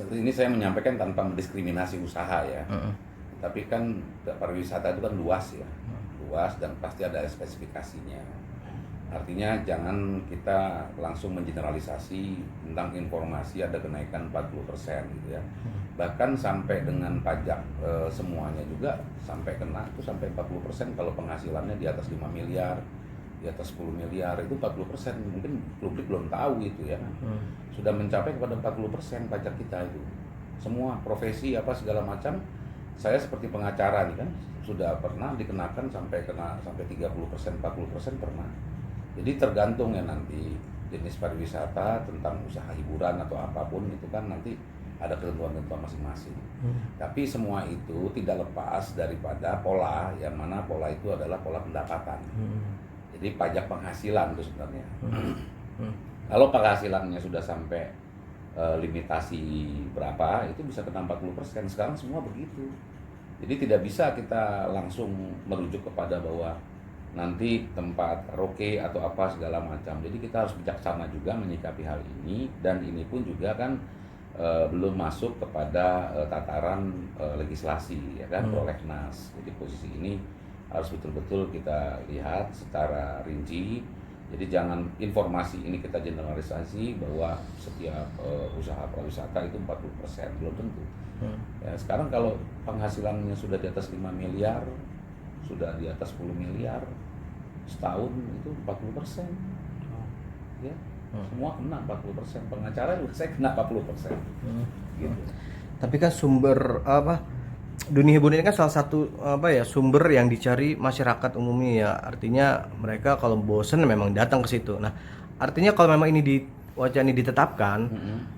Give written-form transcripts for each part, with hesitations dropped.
ini saya menyampaikan tanpa mendiskriminasi usaha ya. Tapi kan pariwisata itu kan luas ya. Luas dan pasti ada spesifikasinya. Artinya jangan kita langsung mengeneralisasi tentang informasi ada kenaikan 40% gitu ya. Bahkan sampai dengan pajak semuanya juga sampai kena itu sampai 40% kalau penghasilannya di atas 5 miliar, di atas 10 miliar itu 40%. Mungkin publik belum tahu itu ya. Sudah mencapai kepada 40% pajak kita itu. Semua profesi apa segala macam. Saya seperti pengacara nih kan sudah pernah dikenakan sampai 30%, 40% pernah. Jadi tergantung ya nanti jenis pariwisata tentang usaha hiburan atau apapun itu kan nanti ada ketentuan-ketentuan masing-masing. Tapi semua itu tidak lepas daripada pola, yang mana pola itu adalah pola pendapatan. Jadi pajak penghasilan itu sebenarnya. Kalau penghasilannya sudah sampai limitasi berapa, itu bisa kena 40%. Sekarang semua begitu. Jadi tidak bisa kita langsung merujuk kepada bahwa nanti tempat karaoke atau apa segala macam. Jadi kita harus bijaksana juga menyikapi hal ini, dan ini pun juga kan belum masuk kepada tataran legislasi ya kan, prolegnas. Jadi posisi ini harus betul-betul kita lihat secara rinci. Jadi jangan informasi ini kita generalisasi bahwa setiap usaha pariwisata itu 40%, belum tentu. Ya, sekarang kalau penghasilannya sudah di atas 5 miliar, sudah di atas 10 miliar setahun itu 40%. Ya, semua kena 40%. Pengacara juga saya kena 40%. Gitu. Tapi kan sumber dunia hiburan ini kan salah satu sumber yang dicari masyarakat umumnya ya. Artinya mereka kalau bosen memang datang ke situ. Nah, artinya kalau memang ini wacana ditetapkan,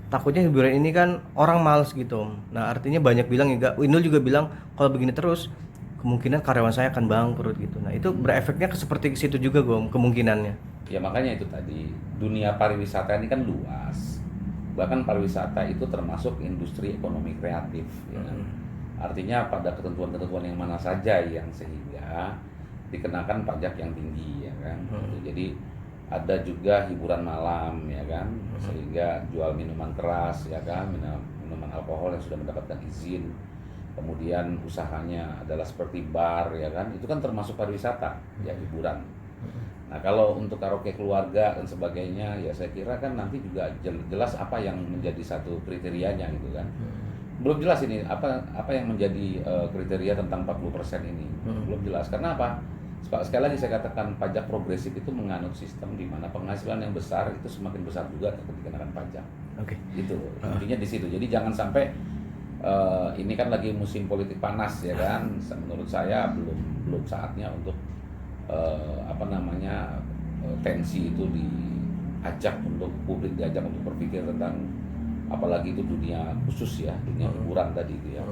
takutnya hiburan ini kan orang males gitu. Nah, artinya banyak bilang juga, Indul juga bilang kalau begini terus kemungkinan karyawan saya akan bangkrut gitu. Nah, itu berefeknya seperti ke situ juga Gom, kemungkinannya. Ya makanya itu tadi, dunia pariwisata ini kan luas. Bahkan pariwisata itu termasuk industri ekonomi kreatif ya kan? Artinya pada ketentuan-ketentuan yang mana saja yang sehingga dikenakan pajak yang tinggi ya kan. Jadi ada juga hiburan malam ya kan, sehingga jual minuman keras ya kan, minuman alkohol yang sudah mendapatkan izin. Kemudian usahanya adalah seperti bar ya kan, itu kan termasuk pariwisata ya, hiburan. Nah kalau untuk karaoke keluarga dan sebagainya ya saya kira kan nanti juga jelas apa yang menjadi satu kriterianya gitu kan. Belum jelas ini apa yang menjadi kriteria tentang 40% ini. Belum jelas. Karena apa? Sekali lagi saya katakan pajak progresif itu menganut sistem di mana penghasilan yang besar itu semakin besar juga ketika dikenakan pajak. Oke. Gitu. Intinya di situ. Jadi jangan sampai ini kan lagi musim politik panas ya kan. Menurut saya belum saatnya untuk tensi itu diajak untuk publik, diajak untuk berpikir tentang apalagi itu dunia khusus ya, dunia hiburan tadi itu ya.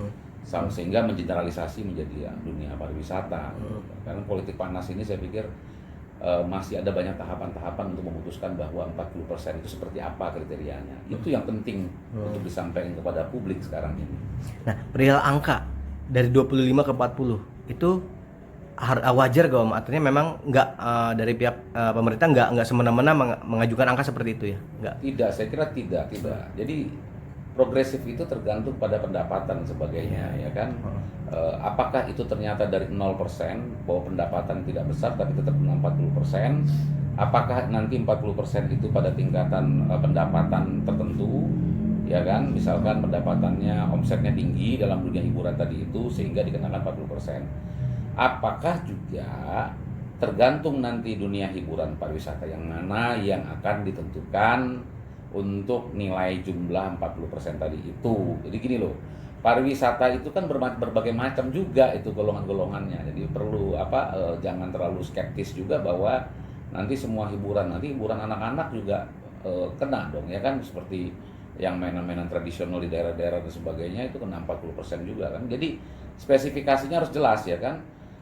Sehingga mengeneralisasi menjadi ya, dunia pariwisata. Karena politik panas ini saya pikir masih ada banyak tahapan-tahapan untuk memutuskan bahwa 40% itu seperti apa kriterianya. Itu yang penting untuk disampaikan kepada publik sekarang ini. Nah, perihal angka dari 25 ke 40 itu wajar gak Om? Artinya memang nggak dari pihak pemerintah nggak semena-mena mengajukan angka seperti itu ya? Nggak? Tidak, saya kira tidak. Jadi progresif itu tergantung pada pendapatan sebagainya ya kan. Apakah itu ternyata dari 0% bahwa pendapatan tidak besar tapi tetap 40%? Apakah nanti 40% itu pada tingkatan pendapatan tertentu ya kan? Misalkan pendapatannya, omsetnya tinggi dalam dunia hiburan tadi itu sehingga dikenakan 40%. Apakah juga tergantung nanti dunia hiburan pariwisata yang mana yang akan ditentukan untuk nilai jumlah 40% tadi itu. Jadi gini loh, pariwisata itu kan berbagai macam juga itu golongan-golongannya. Jadi perlu jangan terlalu skeptis juga bahwa nanti semua hiburan anak-anak juga kena dong ya kan, seperti yang mainan-mainan tradisional di daerah-daerah dan sebagainya itu kena 40% juga kan. Jadi spesifikasinya harus jelas ya kan.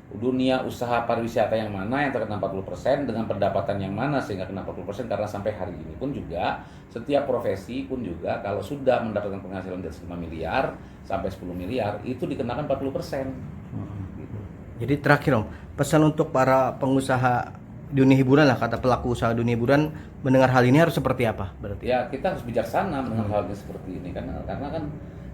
Dunia usaha pariwisata yang mana yang terkena 40% dengan pendapatan yang mana sehingga kena 40%, karena sampai hari ini pun juga setiap profesi pun juga kalau sudah mendapatkan penghasilan dari 5 miliar sampai 10 miliar itu dikenakan 40%. Gitu. Jadi terakhir Om, pesan untuk para pengusaha dunia hiburan lah, kata pelaku usaha dunia hiburan mendengar hal ini harus seperti apa berarti? Ya kita harus bijaksana dengan hal seperti ini kan, karena kan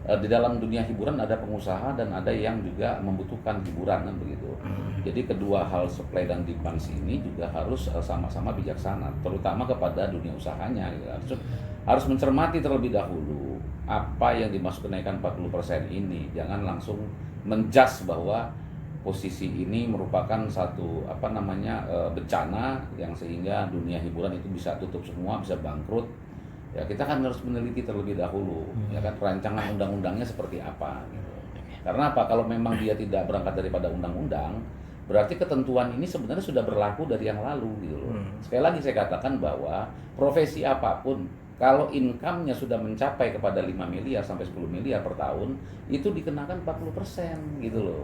di dalam dunia hiburan ada pengusaha dan ada yang juga membutuhkan hiburan kan begitu. Jadi kedua hal supply dan demand ini juga harus sama-sama bijaksana, terutama kepada dunia usahanya gitu. Harus mencermati terlebih dahulu apa yang dimaksud kenaikan 40% ini. Jangan langsung menjudge bahwa posisi ini merupakan satu bencana yang sehingga dunia hiburan itu bisa tutup semua, bisa bangkrut. Ya kita kan harus meneliti terlebih dahulu, ya kan rancangan undang-undangnya seperti apa gitu. Karena apa? Kalau memang dia tidak berangkat daripada undang-undang, berarti ketentuan ini sebenarnya sudah berlaku dari yang lalu gitu loh. Sekali lagi saya katakan bahwa profesi apapun kalau income-nya sudah mencapai kepada 5 miliar sampai 10 miliar per tahun, itu dikenakan 40% gitu loh.